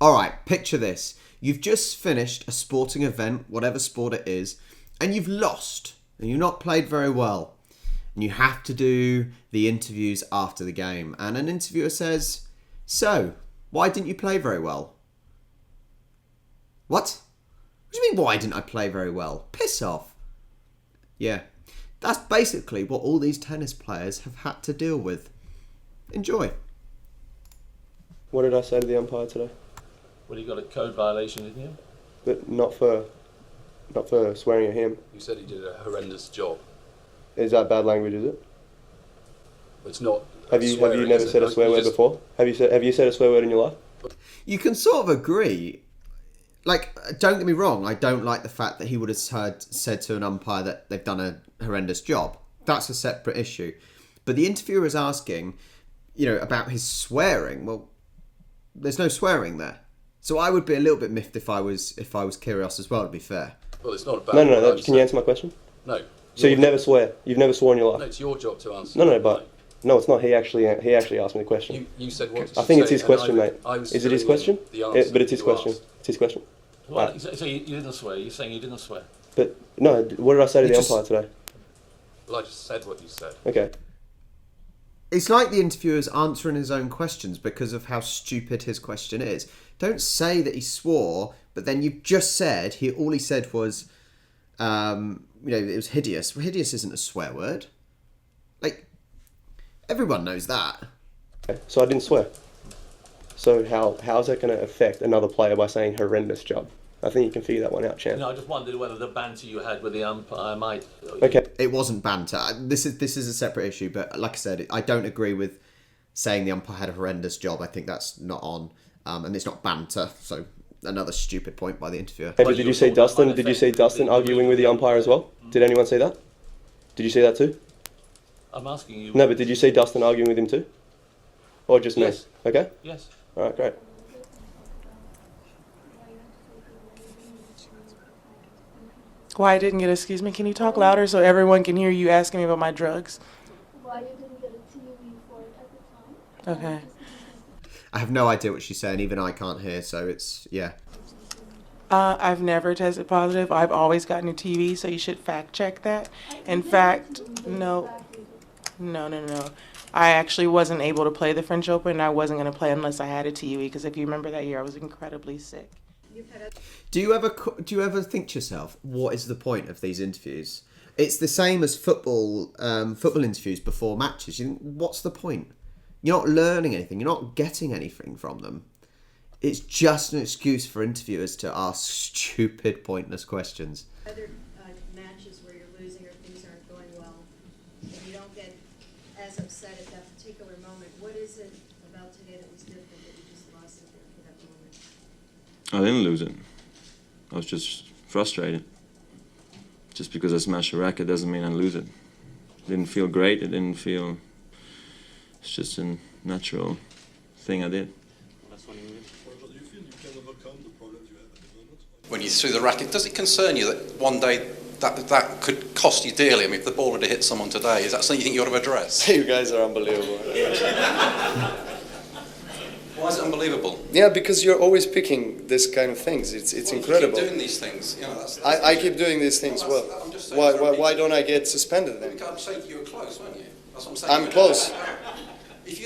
All right, picture this. You've just finished a sporting event, whatever sport it is, and you've lost, and you've not played very well. And you have to do the interviews after the game. And an interviewer says, so, why didn't you play very well? What? What do you mean, why didn't I play very well? Piss off. Yeah, that's basically what all these tennis players have had to deal with. Enjoy. What did I say to the umpire today? Well, you got a code violation, didn't you? But not for swearing at him. You said he did a horrendous job. Is that bad language, is it? It's not. Have you never said a swear word before? Have you said a swear word in your life? You can sort of agree. Like, don't get me wrong, I don't like the fact that he would have said to an umpire that they've done a horrendous job. That's a separate issue. But the interviewer is asking, about his swearing. Well, there's no swearing there. So I would be a little bit miffed if I was Kyrgios as well, to be fair. Well, it's not about... No. Can you answer my question? No. So you've never sworn in your life? No, it's your job to answer. No, it's not. He actually asked me the question. You said what? I think it's his question, mate. Is it his question? But it's his question. It's his question. Well, right. So you didn't swear. You're saying you didn't swear. But no, what did I say to the umpire today? Well, I just said what you said. Okay. It's like the interviewer's answering his own questions because of how stupid his question is. Don't say that he swore, but then you've just said all he said was, it was hideous. Well, hideous isn't a swear word. Like, everyone knows that. Okay. So I didn't swear. So how is that going to affect another player by saying horrendous job? I think you can figure that one out, Chan. No, I just wondered whether the banter you had with the umpire might... Okay. It wasn't banter. This is a separate issue, but like I said, I don't agree with saying the umpire had a horrendous job. I think that's not on, and it's not banter, so another stupid point by the interviewer. Hey, but did you say Dustin? Did you say Dustin arguing with the umpire as well? Did anyone say that? Did you say that too? I'm asking you... No, but did you say Dustin arguing with him too? Or just me? Yes. Okay? Yes. Alright, great. Why I didn't get, excuse me, can you talk louder so everyone can hear you asking me about my drugs? Why you didn't get a TUE for it at the time? Okay. I have no idea what she's saying. Even I can't hear, so it's, yeah. I've never tested positive. I've always gotten a TB, so you should fact check that. In fact, no. I actually wasn't able to play the French Open, and I wasn't going to play unless I had a TUE, because if you remember that year, I was incredibly sick. Do you ever think to yourself, what is the point of these interviews? It's the same as football interviews before matches. You think, what's the point? You're not learning anything. You're not getting anything from them. It's just an excuse for interviewers to ask stupid, pointless questions. Other matches where you're losing or things aren't going well, and you don't get as upset at that particular moment, what is it about today that was different that you just lost it there for that moment? I didn't lose it. I was just frustrated. Just because I smash a racket doesn't mean I lose it. It didn't feel great. It didn't feel... It's just a natural thing I did. When you threw the racket, does it concern you that one day that could cost you dearly? I mean, if the ball had hit someone today, is that something you think you ought to address? You guys are unbelievable. Why is it unbelievable? Yeah, because you're always picking this kind of things. It's incredible. You keep doing these things. You know, that's I keep doing these things well. Why don't I get suspended then? I'm saying you were close, weren't you? That's what I'm saying. I'm close.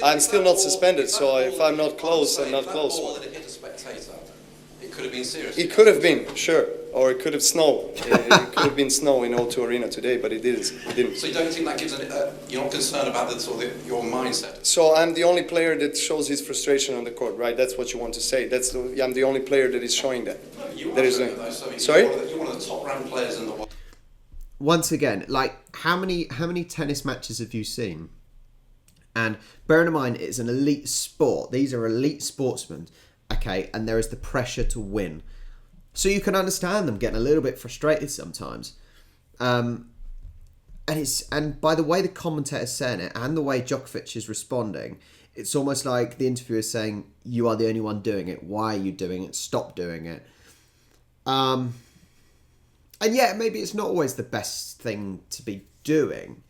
I'm still not suspended, so if I'm not close, I'm not close. Ball that hit a spectator, it could have been serious. It could have been, sure. Or it could have snowed. It could have been snow in O2 Arena today, but it didn't. So you don't think that gives you're not concerned about your mindset? So I'm the only player that shows his frustration on the court, right? That's what you want to say. I'm the only player that is showing that. No, you that are is doing it, though. So sorry? You're one of the top-ranked players in the world. Once again, like, how many tennis matches have you seen? And bearing in mind, it's an elite sport. These are elite sportsmen, okay? And there is the pressure to win. So you can understand them getting a little bit frustrated sometimes. And by the way the commentator's saying it and the way Djokovic is responding, it's almost like the interviewer is saying, you are the only one doing it. Why are you doing it? Stop doing it. And yeah, maybe it's not always the best thing to be doing.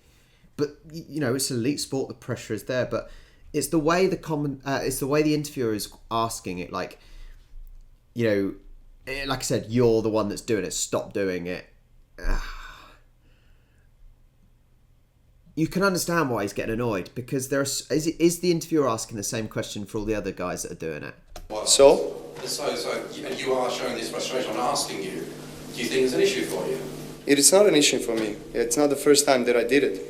But, you know, it's elite sport, the pressure is there. But it's the way the interviewer is asking it, like, like I said, you're the one that's doing it. Stop doing it. You can understand why he's getting annoyed, because is the interviewer asking the same question for all the other guys that are doing it? So you are showing this frustration. I'm asking you, do you think it's an issue for you? It is not an issue for me. It's not the first time that I did it.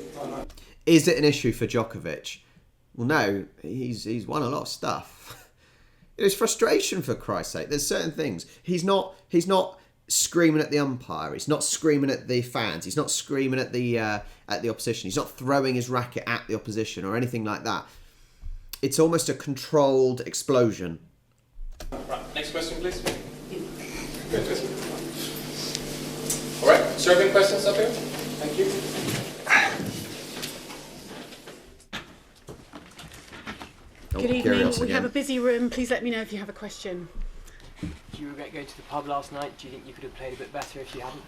Is it an issue for Djokovic? Well, no, he's won a lot of stuff. It's frustration, for Christ's sake. There's certain things. He's not screaming at the umpire. He's not screaming at the fans. He's not screaming at the opposition. He's not throwing his racket at the opposition or anything like that. It's almost a controlled explosion. Right, next question, please. Good. All right, serving questions up here. Thank you. Good evening. We have a busy room. Please let me know if you have a question. Do you regret going to the pub last night? Do you think you could have played a bit better if you hadn't?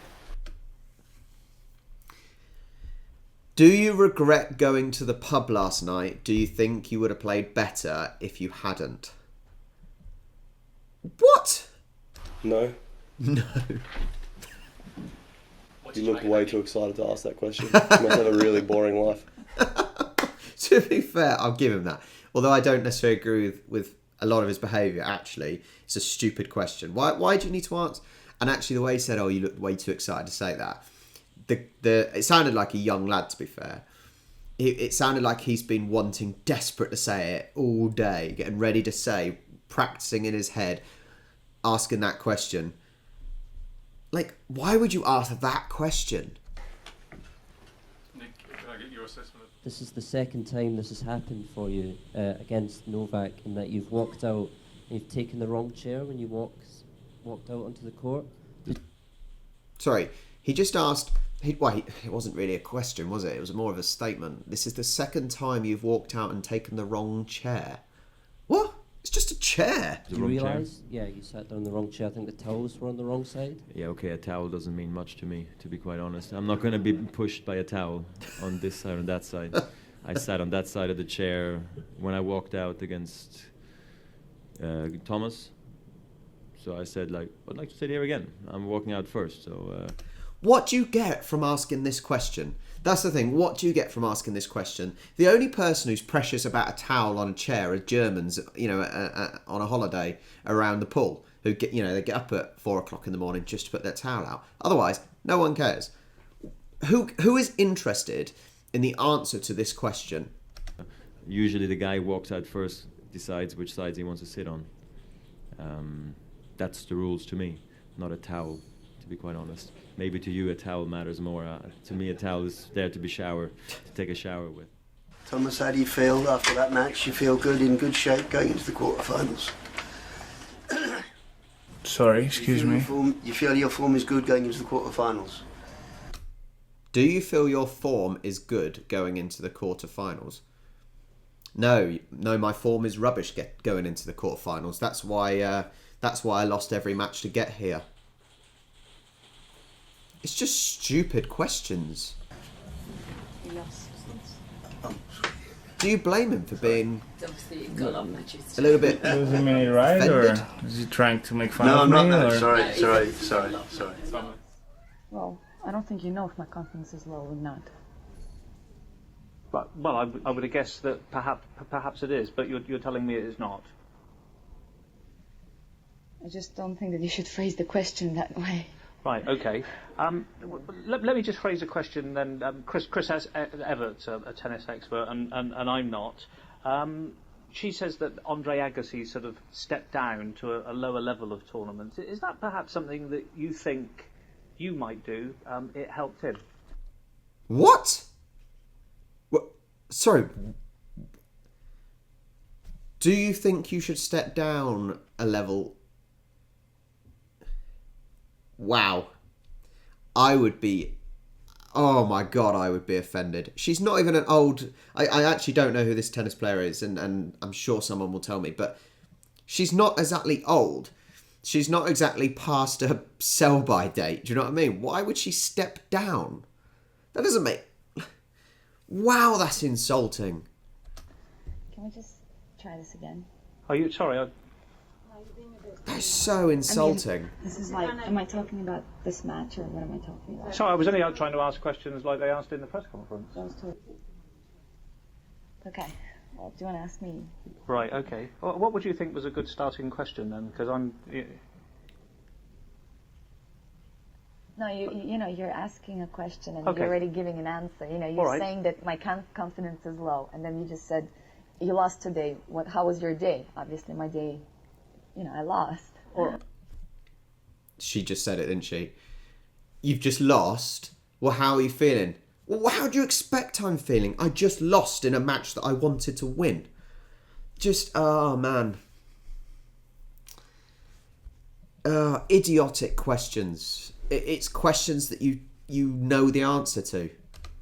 Do you regret going to the pub last night? Do you think you would have played better if you hadn't? What? No. No. You look way too excited to ask that question. You must have a really boring life. To be fair, I'll give him that. Although I don't necessarily agree with a lot of his behaviour, actually. It's a stupid question. Why do you need to answer? And actually, the way he said, "Oh, you look way too excited to say that," it sounded like a young lad, to be fair. It sounded like he's been desperate to say it all day, getting ready to say, practising in his head, asking that question. Like, why would you ask that question? Nick, can I get your assessment? This is the second time this has happened for you against Novak, in that you've walked out and you've taken the wrong chair when you walked out onto the court. Sorry, he just asked... it wasn't really a question, was it? It was more of a statement. This is the second time you've walked out and taken the wrong chair. What? It's just a chair. Do you realise? Yeah, you sat down on the wrong chair. I think the towels were on the wrong side. Yeah, okay, a towel doesn't mean much to me, to be quite honest. I'm not going to be pushed by a towel on this side or that side. I sat on that side of the chair when I walked out against Thomas. So I said, I'd like to sit here again. I'm walking out first, so... What do you get from asking this question? That's the thing. What do you get from asking this question? The only person who's precious about a towel on a chair are Germans, on a holiday around the pool, who they get up at 4 o'clock in the morning just to put their towel out. Otherwise, no one cares. Who is interested in the answer to this question? Usually the guy who walks out first decides which sides he wants to sit on. That's the rules to me, not a towel, to be quite honest. Maybe to you a towel matters more. To me a towel is there to to take a shower with. Thomas, how do you feel after that match? You feel good, in good shape going into the quarterfinals? Sorry, excuse me. You feel your form is good going into the quarterfinals? Do you feel your form is good going into the quarterfinals? No, my form is rubbish going into the quarterfinals. That's why I lost every match to get here. It's just stupid questions. Do you blame him for being a little bit Losing me right, offended? or is he trying to make fun No, of I'm me? not. No, or? sorry. Well, I don't think you know if my confidence is low or not. But, well, I would have guessed that perhaps it is, but you're telling me it is not. I just don't think that you should phrase the question that way. Right, okay. Let me just phrase a question then. Chris Everett's a tennis expert, and I'm not. She says that Andre Agassi sort of stepped down to a lower level of tournaments. Is that perhaps something that you think you might do? It helped him. What? Sorry. Do you think you should step down a level? Wow. I would be... Oh my God, I would be offended. She's not even an old... I actually don't know who this tennis player is, and I'm sure someone will tell me, but she's not exactly old. She's not exactly past her sell-by date. Do you know what I mean? Why would she step down? That doesn't make... Wow, that's insulting. Can we just try this again? Are you sorry? That It's so insulting. This is like, am I talking about this match or what am I talking about? So I was only out trying to ask questions like they asked in the press conference. Okay. Well, do you want to ask me? Right, okay. Well, what would you think was a good starting question then? Because I'm... No, you're asking a question and Okay. you're already giving an answer. You're All right. saying that my confidence is low, and then you just said, you lost today. How was your day? Obviously, my day, I lost. She just said it, didn't she? You've just lost. Well, how are you feeling? Well, how do you expect I'm feeling? I just lost in a match that I wanted to win. Just, oh man. Idiotic questions. It's questions that you know the answer to.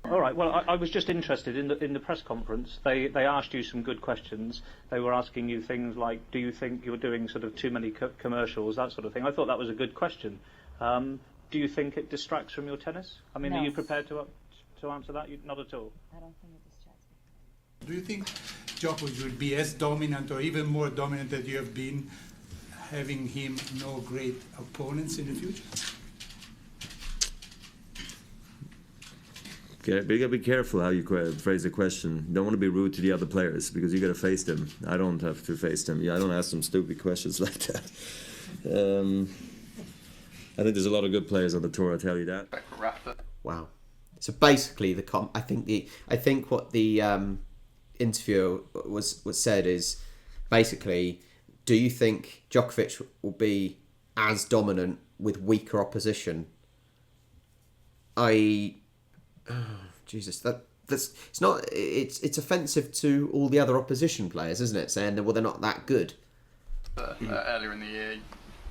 All right. Well, I was just interested in the press conference. They asked you some good questions. They were asking you things like, do you think you're doing sort of too many commercials, that sort of thing. I thought that was a good question. Do you think it distracts from your tennis? I mean, No. are you prepared to answer that? Not at all. I don't think it distracts me. Do you think Djokovic will be as dominant or even more dominant that you have been, having him no great opponents in the future? Okay, but you gotta be careful how you phrase a question. Don't want to be rude to the other players because you gotta face them. I don't have to face them. Yeah, I don't ask them stupid questions like that. I think there's a lot of good players on the tour. I'll tell you that. Wow. So basically, I think what the interviewer was said is basically, do you think Djokovic will be as dominant with weaker opposition? Jesus, it's offensive to all the other opposition players, isn't it? Saying that, well, they're not that good. Earlier in the year, you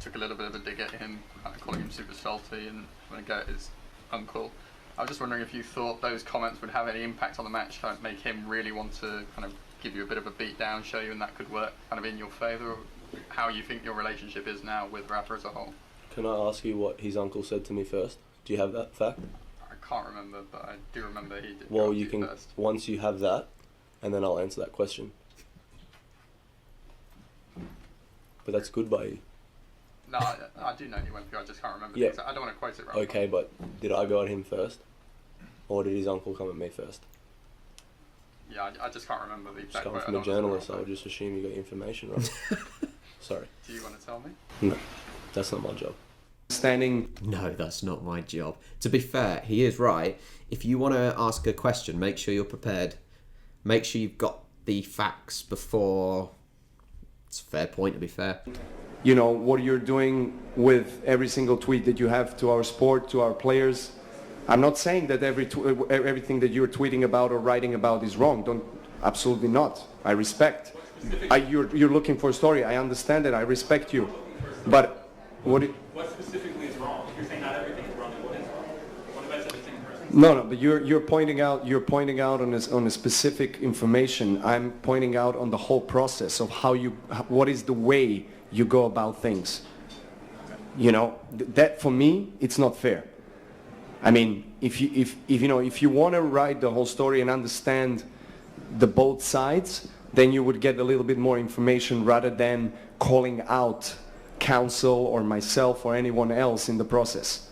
took a little bit of a dig at him, kind of calling him super salty and when a go at his uncle. I was just wondering if you thought those comments would have any impact on the match, kind of make him really want to kind of give you a bit of a beat down, show you, and that could work kind of in your favour, or how you think your relationship is now with Rafa as a whole. Can I ask you what his uncle said to me first? Do you have that fact? I can't remember, but I do remember he did. Well, go you to can, first. once you have that, and then I'll answer that question. But that's good by you. No, I do know he went through, I just can't remember. Yeah. I don't want to quote it wrong. Okay, but did I go at him first? Or did his uncle come at me first? Yeah, I just can't remember the Just exact coming quote. from I a don't want to journalist, I would just assume you got information right. Sorry. Do you want to tell me? No, that's not my job. No, that's not my job. To be fair, he is right. If you want to ask a question, make sure you're prepared. Make sure you've got the facts before. It's a fair point, to be fair. What you're doing with every single tweet that you have to our sport, to our players. I'm not saying that everything that you're tweeting about or writing about is wrong. Absolutely not. I respect. You're looking for a story. I understand it. I respect you. But what specifically is wrong? You're saying not everything is wrong. What is wrong? What about everything person? No. But you're pointing out on a specific information. I'm pointing out on the whole process of what is the way you go about things. That for me, it's not fair. I mean, if you want to write the whole story and understand the both sides, then you would get a little bit more information rather than calling out counsel or myself or anyone else in the process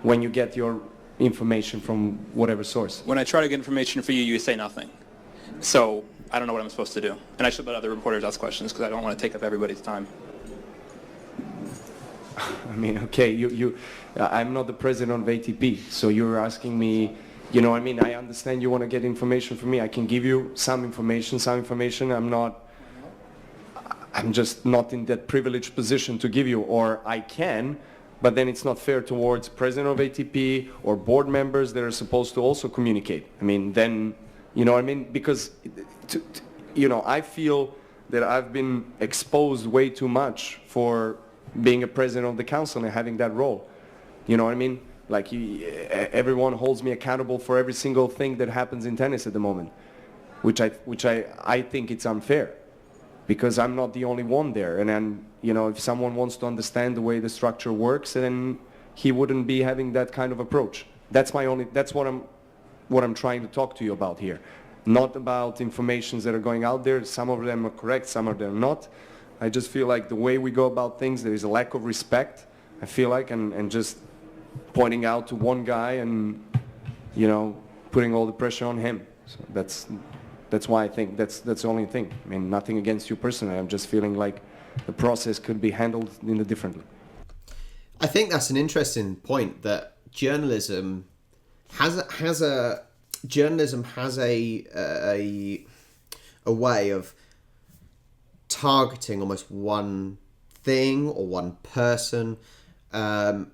when you get your information from whatever source. When I try to get information for you, you say nothing. So I don't know what I'm supposed to do. And I should let other reporters ask questions because I don't want to take up everybody's time. I mean, okay, I'm not the president of ATP, so you're asking me, I understand you want to get information from me. I can give you some information. I'm just not in that privileged position to give you, or I can, but then it's not fair towards president of ATP or board members that are supposed to also communicate. I mean, then, because, I feel that I've been exposed way too much for being a president of the council and having that role. You know what I mean? Like, everyone holds me accountable for every single thing that happens in tennis at the moment, which I think it's unfair, because I'm not the only one there. And then, if someone wants to understand the way the structure works, then he wouldn't be having that kind of approach. That's what I'm trying to talk to you about here. Not about informations that are going out there. Some of them are correct, some of them are not. I just feel like the way we go about things, there is a lack of respect, I feel like, and just pointing out to one guy and, putting all the pressure on him. So that's why I think that's the only thing. I mean, nothing against you personally. I'm just feeling like the process could be handled differently. I think that's an interesting point, that journalism has a way of targeting almost one thing or one person, and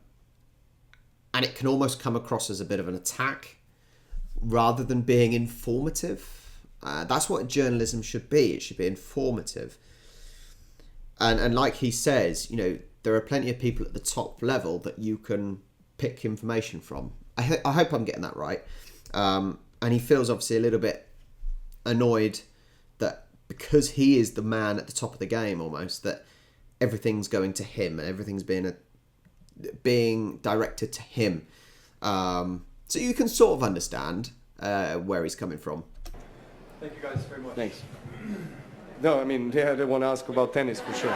it can almost come across as a bit of an attack rather than being informative. That's what journalism should be. It should be informative. And like he says, there are plenty of people at the top level that you can pick information from. I hope I'm getting that right. And he feels obviously a little bit annoyed that because he is the man at the top of the game almost, that everything's going to him and everything's being directed to him. So you can sort of understand where he's coming from. Thank you guys very much. Thanks. No, I mean, they want to ask about tennis for sure.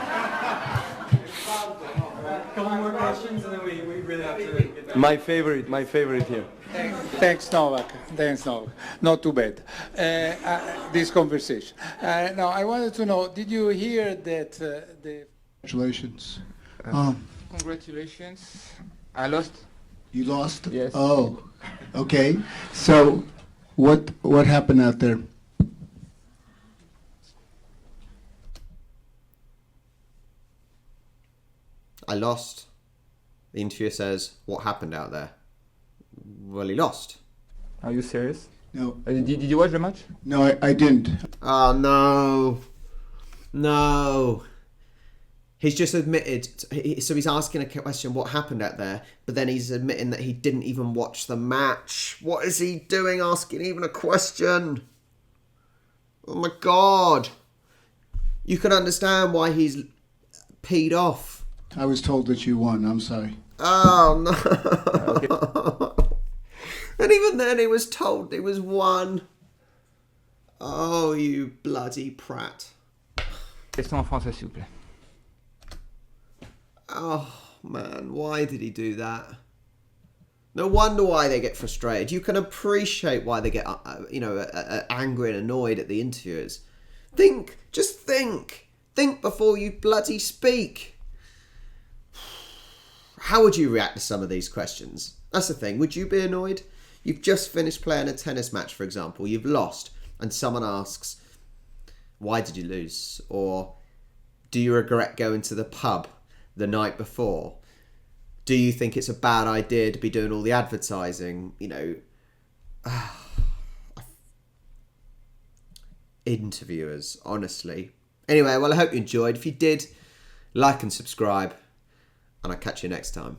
Couple more questions and then we really have to get back. My favorite here. Thanks, Novak. Not too bad. This conversation. Now, I wanted to know, did you hear that the... Congratulations. Congratulations. I lost. You lost? Yes. Oh, okay. So, what happened out there? I lost. The interviewer says, what happened out there? Well, he lost. Are you serious? No. Did you watch the match? No, I didn't. Oh, no. No. He's just admitted, so he's asking a question, what happened out there? But then he's admitting that he didn't even watch the match. What is he doing asking even a question? Oh my God. You can understand why he's peed off. I was told that you won. I'm sorry. Oh, no. And even then he was told it was one. Oh, you bloody prat. Question en français, s'il vous plaît. Oh, man, why did he do that? No wonder why they get frustrated. You can appreciate why they get, angry and annoyed at the interviewers. Just think. Think before you bloody speak. How would you react to some of these questions? That's the thing. Would you be annoyed? You've just finished playing a tennis match, for example. You've lost, and someone asks, why did you lose? Or do you regret going to the pub the night before? Do you think it's a bad idea to be doing all the advertising? Interviewers, honestly. Anyway, well, I hope you enjoyed. If you did, like and subscribe, and I'll catch you next time.